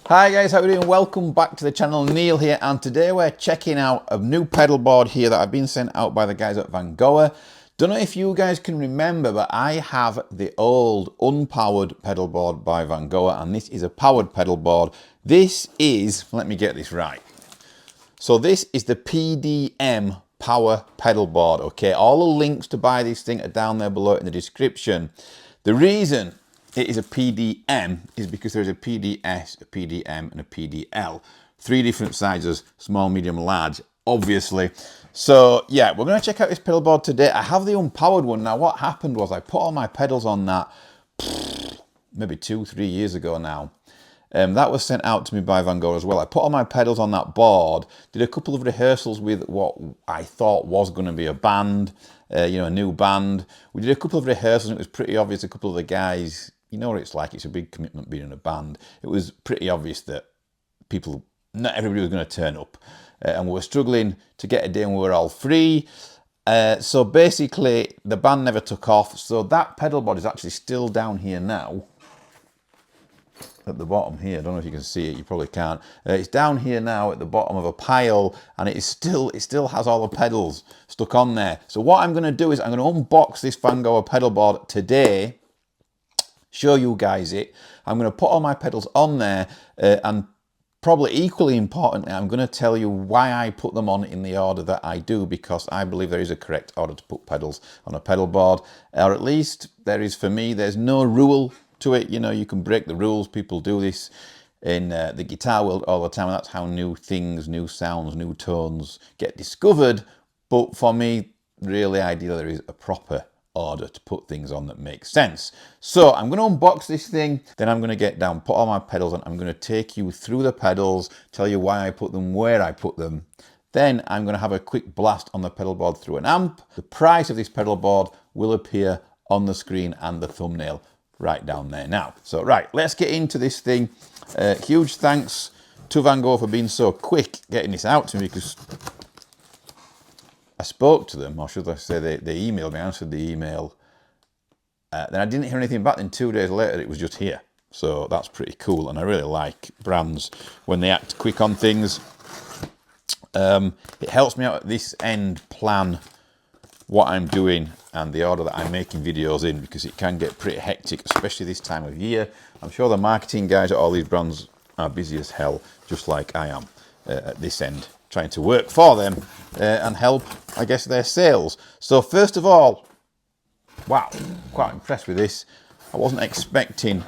Hi guys, how are you doing? Welcome back to the channel. Neil here, and today we're checking out a new pedal board here that I've been sent out by the guys at Vangoa. Don't know if you guys can remember, but I have the old unpowered pedal board by Vangoa, and this is a powered pedal board. This is, let me get this right. So this is the PDM power pedal board, okay? All the links to buy this thing are down there below in the description. The reason it is a PDM is because there's a PDS, a PDM, and a PDL. 3 different sizes, small, medium, large, obviously. So yeah, we're going to check out this pedal board today. I have the unpowered one. Now what happened was I put all my pedals on that maybe 2-3 years ago now. That was sent out to me by Vangoa as well. I put all my pedals on that board, did a couple of rehearsals with what I thought was going to be a band, a new band. We did a couple of rehearsals and it was pretty obvious a couple of the guys, you know what it's like, it's a big commitment being in a band. It was pretty obvious that not everybody was going to turn up. And we were struggling to get a day when we were all free. So basically, the band never took off. So that pedal board is actually still down here now. At the bottom here, I don't know if you can see it, you probably can't. It's down here now at the bottom of a pile, and it still has all the pedals stuck on there. So what I'm going to do is I'm going to unbox this Vangoa pedal board today, show you guys it. I'm going to put all my pedals on there, and probably equally importantly, I'm going to tell you why I put them on in the order that I do, because I believe there is a correct order to put pedals on a pedal board, or at least there is for me. There's no rule to it, you can break the rules. People do this in the guitar world all the time. That's how new things, new sounds, new tones get discovered. But for me, really ideally, there is a proper order to put things on that makes sense. So I'm going to unbox this thing, then I'm going to get down, put all my pedals on. I'm going to take you through the pedals, tell you why I put them, where I put them. Then I'm going to have a quick blast on the pedal board through an amp. The price of this pedal board will appear on the screen and the thumbnail right down there now. So right, let's get into this thing. Huge thanks to Vangoa for being so quick getting this out to me, because I spoke to them, or should I say they emailed me, I answered the email. Then I didn't hear anything back. Then 2 days later it was just here. So that's pretty cool, and I really like brands when they act quick on things. It helps me out at this end plan what I'm doing and the order that I'm making videos in, because it can get pretty hectic, especially this time of year. I'm sure the marketing guys at all these brands are busy as hell, just like I am at this end, trying to work for them and help, I guess, their sales. So first of all, wow, quite impressed with this. I wasn't expecting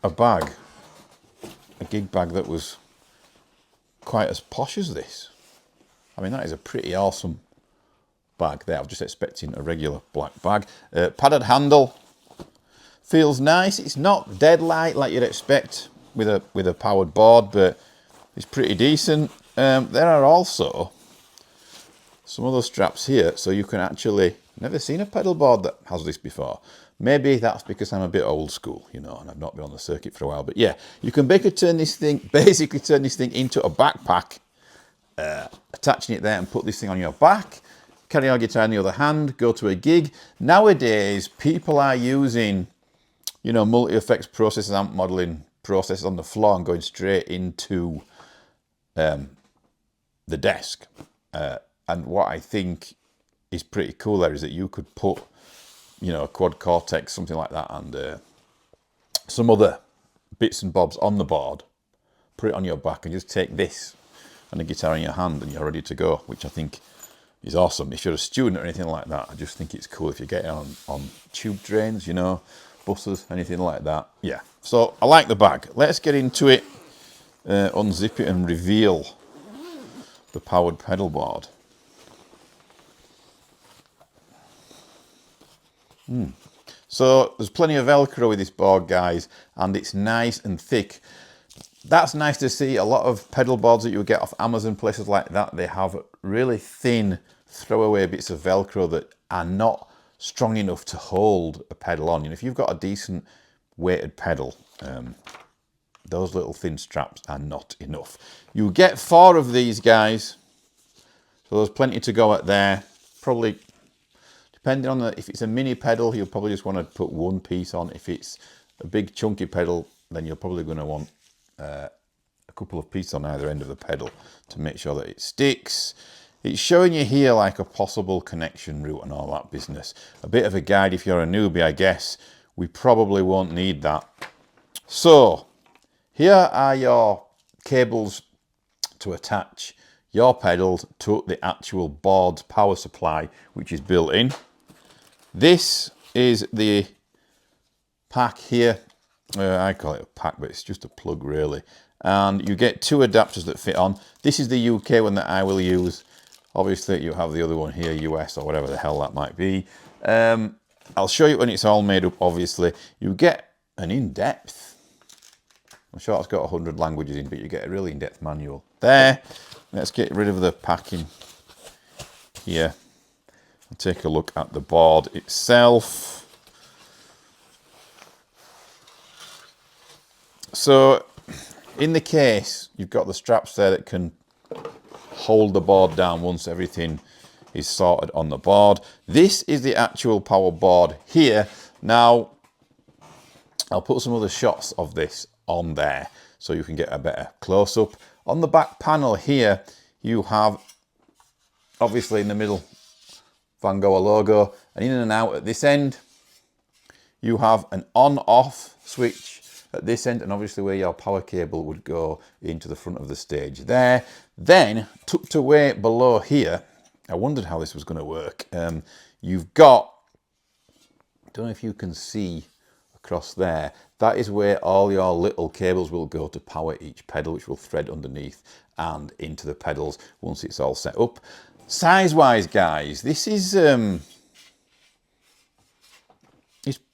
a gig bag that was quite as posh as this. I mean, that is a pretty awesome bag there. I was just expecting a regular black bag. Padded handle, feels nice. It's not dead light like you'd expect with a powered board, but it's pretty decent. There are also some other straps here, so you can actually, never seen a pedal board that has this before. Maybe that's because I'm a bit old school, and I've not been on the circuit for a while. But yeah, you can basically turn this thing into a backpack. Attaching it there and put this thing on your back, carry your guitar in the other hand, go to a gig. Nowadays, people are using, multi-effects processors, amp modeling processors on the floor and going straight into the desk. And what I think is pretty cool there is that you could put, a quad cortex, something like that, and some other bits and bobs on the board, put it on your back, and just take this and a guitar in your hand and you're ready to go, which I think is awesome. If you're a student or anything like that, I just think it's cool if you get it on tube trains, buses, anything like that. Yeah, so I like the bag. Let's get into it, unzip it and reveal the powered pedal board. So there's plenty of Velcro with this board, guys, and it's nice and thick. That's nice to see. A lot of pedal boards that you get off Amazon, places like that, they have really thin throwaway bits of Velcro that are not strong enough to hold a pedal on. If you've got a decent weighted pedal, those little thin straps are not enough. You get 4 of these guys, so there's plenty to go at there. Probably, depending on if it's a mini pedal, you'll probably just want to put 1 piece on. If it's a big chunky pedal, then you're probably going to want a couple of pieces on either end of the pedal to make sure that it sticks. It's showing you here like a possible connection route and all that business. A bit of a guide if you're a newbie, I guess. We probably won't need that. So here are your cables to attach your pedals to the actual board's power supply, which is built in. This is the pack here. I call it a pack, but it's just a plug really. And you get two adapters that fit on. This is the UK one that I will use. Obviously you have the other one here, US or whatever the hell that might be. I'll show you when it's all made up, obviously. You get an in-depth, I'm sure it's got 100 languages in, but you get a really in-depth manual. There, let's get rid of the packing here. I'll take a look at the board itself. So in the case, you've got the straps there that can hold the board down once everything is sorted on the board. This is the actual power board here. Now, I'll put some other shots of this on there so you can get a better close-up. On the back panel here, you have, obviously in the middle, Vangoa logo, and in and out at this end, you have an on-off switch at this end, and obviously where your power cable would go into the front of the stage there. Then, tucked away below here, I wondered how this was going to work. You've got, I don't know if you can see across there, that is where all your little cables will go to power each pedal, which will thread underneath and into the pedals once it's all set up. Size-wise, guys, this is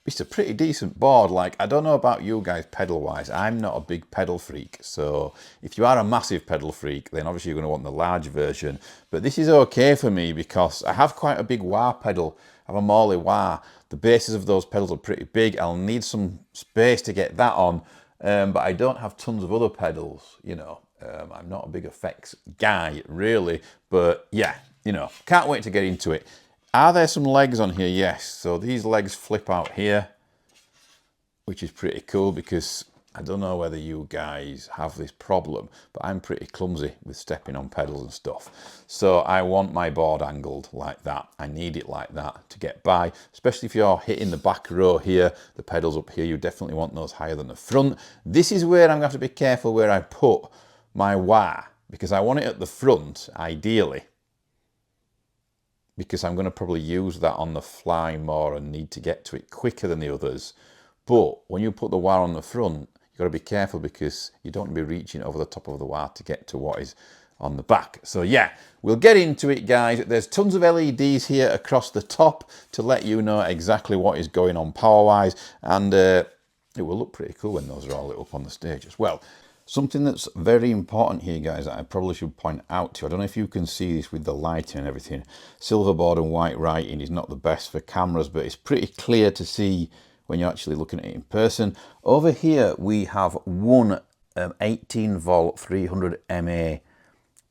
it's a pretty decent board. Like, I don't know about you guys pedal-wise. I'm not a big pedal freak, so if you are a massive pedal freak, then obviously you're going to want the large version. But this is okay for me because I have quite a big wah pedal. I have a Morley wah. The bases of those pedals are pretty big. I'll need some space to get that on, but I don't have tons of other pedals, you know. I'm not a big effects guy, really, but yeah, you know, can't wait to get into it. Are there some legs on here? Yes. So these legs flip out here, which is pretty cool because I don't know whether you guys have this problem, but I'm pretty clumsy with stepping on pedals and stuff. So I want my board angled like that. I need it like that to get by, especially if you're hitting the back row here, the pedals up here, you definitely want those higher than the front. This is where I'm going to have to be careful where I put my wah, because I want it at the front, ideally, because I'm going to probably use that on the fly more and need to get to it quicker than the others. But when you put the wah on the front, you've got to be careful because you don't want to be reaching over the top of the wah to get to what is on the back. So yeah, we'll get into it, guys. There's tons of LEDs here across the top to let you know exactly what is going on power-wise, and it will look pretty cool when those are all lit up on the stage as well. Something that's very important here, guys, that I probably should point out to you. I don't know if you can see this with the lighting and everything. Silver board and white writing is not the best for cameras, but it's pretty clear to see when you're actually looking at it in person. Over here, we have one 18-volt 300 mAh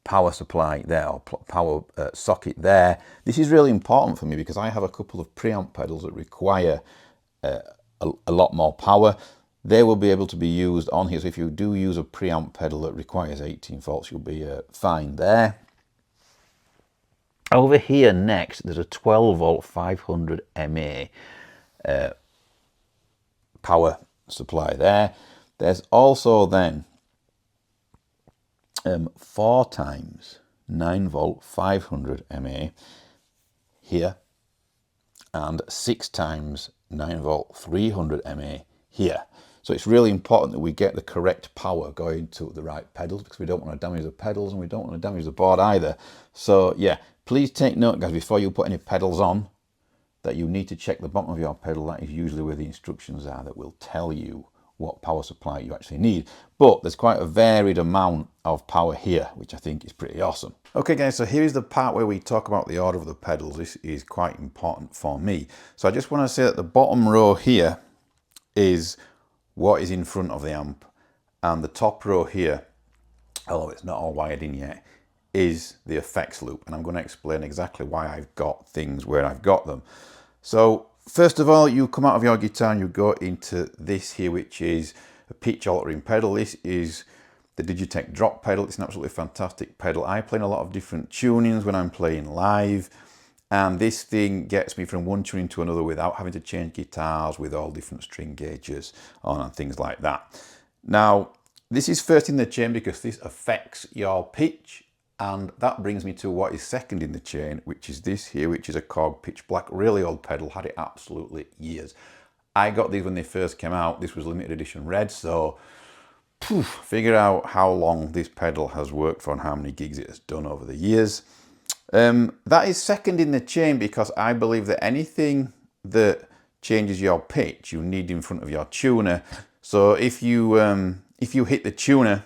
power supply there, or power socket there. This is really important for me because I have a couple of preamp pedals that require a lot more power. They will be able to be used on here. So if you do use a preamp pedal that requires 18 volts, you'll be fine there. Over here next, there's a 12-volt 500 mAh power supply there. There's also then 4 times 9-volt 500 mAh here, and 6 times 9-volt 300 mAh here. So it's really important that we get the correct power going to the right pedals, because we don't want to damage the pedals and we don't want to damage the board either. So yeah, please take note, guys, before you put any pedals on, that you need to check the bottom of your pedal. That is usually where the instructions are that will tell you what power supply you actually need. But there's quite a varied amount of power here, which I think is pretty awesome. Okay, guys, so here is the part where we talk about the order of the pedals. This is quite important for me. So I just want to say that the bottom row here is what is in front of the amp, and the top row here, although it's not all wired in yet, is the effects loop, and I'm going to explain exactly why I've got things where I've got them. So First of all, you come out of your guitar and you go into this here, which is a pitch altering pedal. This is the Digitech Drop pedal. It's an absolutely fantastic pedal. I play in a lot of different tunings when I'm playing live, and this thing gets me from one tuning to another without having to change guitars with all different string gauges on and things like that. Now, this is first in the chain because this affects your pitch, and that brings me to what is second in the chain, which is this here, which is a Korg pitch black, really old pedal, had it absolutely years. I got these when they first came out. This was limited edition red, so figure out how long this pedal has worked for and how many gigs it has done over the years. That is second in the chain because I believe that anything that changes your pitch, you need in front of your tuner. So if you hit the tuner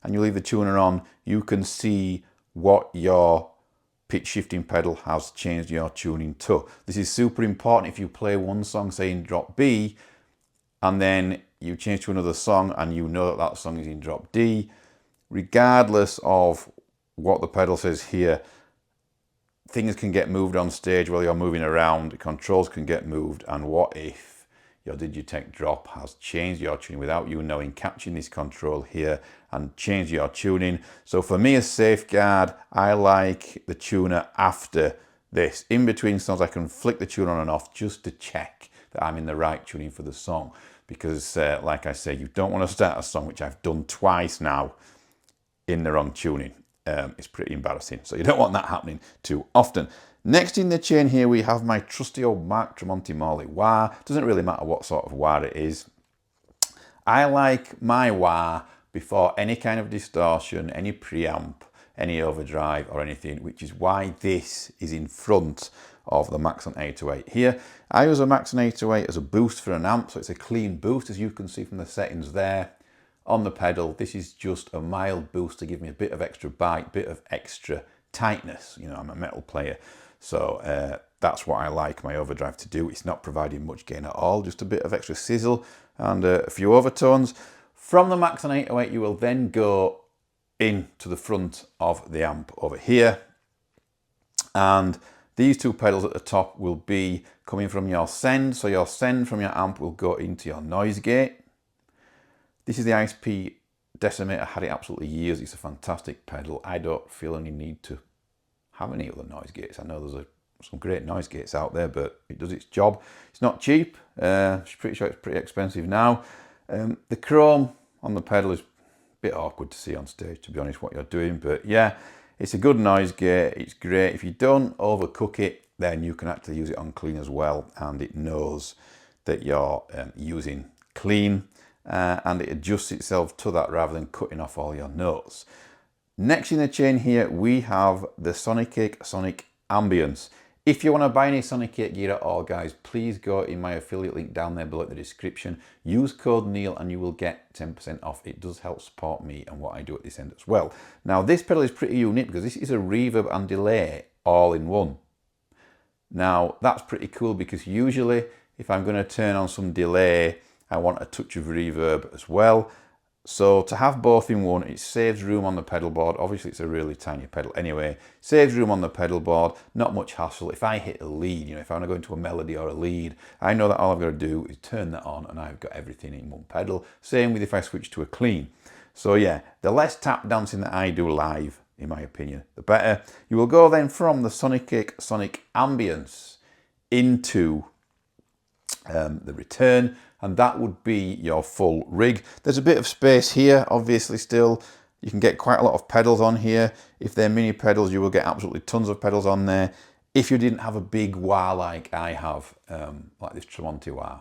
and you leave the tuner on, you can see what your pitch shifting pedal has changed your tuning to. This is super important if you play one song, say in drop B, and then you change to another song and you know that that song is in drop D. Regardless of what the pedal says here, things can get moved on stage while you're moving around, controls can get moved, and what if your Digitech Drop has changed your tuning without you knowing, catching this control here and change your tuning. So for me, as safeguard, I like the tuner after this. In between songs, I can flick the tuner on and off just to check that I'm in the right tuning for the song. Because like I say, you don't want to start a song, which I've done twice now, in the wrong tuning. It's pretty embarrassing. So you don't want that happening too often. Next in the chain here, we have my trusty old Mark Tremonti Morley wah. Doesn't really matter what sort of wah it is. I like my wah before any kind of distortion, any preamp, any overdrive or anything, which is why this is in front of the Maxon 808 here. I use a Maxon 808 as a boost for an amp, so it's a clean boost, as you can see from the settings there. On the pedal, this is just a mild boost to give me a bit of extra bite, bit of extra tightness. You know, I'm a metal player, so that's what I like my overdrive to do. It's not providing much gain at all, just a bit of extra sizzle and a few overtones. From the Maxon 808, you will then go into the front of the amp over here, and these two pedals at the top will be coming from your send. So your send from your amp will go into your noise gate. This is the ISP Decimator. I had it absolutely years. It's a fantastic pedal. I don't feel any need to have any other noise gates. I know there's some great noise gates out there, but it does its job. It's not cheap. I'm pretty sure it's pretty expensive now. The chrome on the pedal is a bit awkward to see on stage, to be honest, what you're doing. But yeah, it's a good noise gate. It's great. If you don't overcook it, then you can actually use it on clean as well, and it knows that you're using clean, and it adjusts itself to that rather than cutting off all your notes. Next in the chain here, we have the Sonicake Sonic Ambience. If you want to buy any Sonicake gear at all, guys, please go in my affiliate link down there below in the description. Use code Neil and you will get 10% off. It does help support me and what I do at this end as well. Now, this pedal is pretty unique because this is a reverb and delay all in one. Now, that's pretty cool because usually if I'm going to turn on some delay, I want a touch of reverb as well. So to have both in one, it saves room on the pedal board. Obviously, it's a really tiny pedal anyway. Saves room on the pedal board, not much hassle. If I hit a lead, you know, if I want to go into a melody or a lead, I know that all I've got to do is turn that on and I've got everything in one pedal. Same with if I switch to a clean. So yeah, the less tap dancing that I do live, in my opinion, the better. You will go then from the Sonicake Sonic Ambience into the return, and that would be your full rig. There's a bit of space here, obviously still. You can get quite a lot of pedals on here. If they're mini pedals, you will get absolutely tons of pedals on there. If you didn't have a big wah like I have, like this Tremonti wah,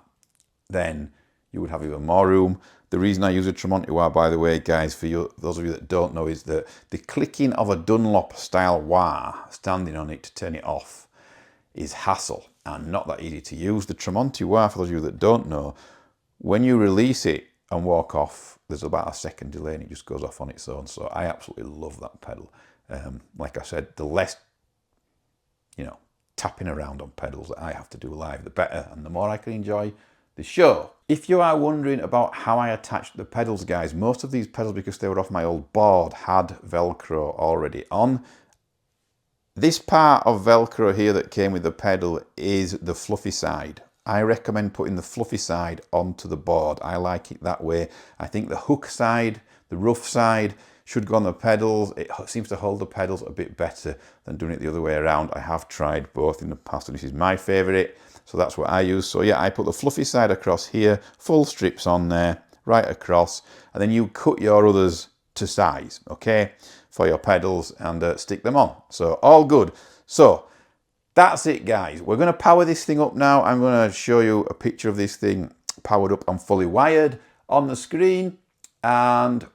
then you would have even more room. The reason I use a Tremonti wah, by the way, guys, for you, those of you that don't know, is that the clicking of a Dunlop style wah, standing on it to turn it off, is hassle and not that easy to use. The Tremonti wah, for those of you that don't know, when you release it and walk off, there's about a second delay and it just goes off on its own. So I absolutely love that pedal. Like I said, the less, you know, tapping around on pedals that I have to do live, the better, and the more I can enjoy the show. If you are wondering about how I attached the pedals, guys, most of these pedals, because they were off my old board, had Velcro already on. This part of Velcro here that came with the pedal is the fluffy side. I recommend putting the fluffy side onto the board. I like it that way. I think the hook side, the rough side, should go on the pedals. It seems to hold the pedals a bit better than doing it the other way around. I have tried both in the past and this is my favourite, so that's what I use. So yeah, I put the fluffy side across here, full strips on there, right across, and then you cut your others to size, okay, for your pedals and stick them on. So all good. So that's it, guys. We're going to power this thing up now. I'm going to show you a picture of this thing powered up and fully wired on the screen, and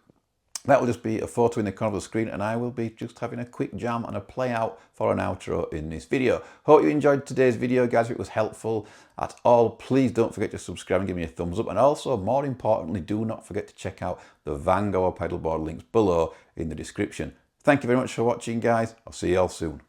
that will just be a photo in the corner of the screen, and I will be just having a quick jam and a play out for an outro in this video. Hope you enjoyed today's video, guys. If it was helpful at all, please don't forget to subscribe and give me a thumbs up. And also, more importantly, do not forget to check out the Vangoa pedalboard links below in the description. Thank you very much for watching, guys. I'll see you all soon.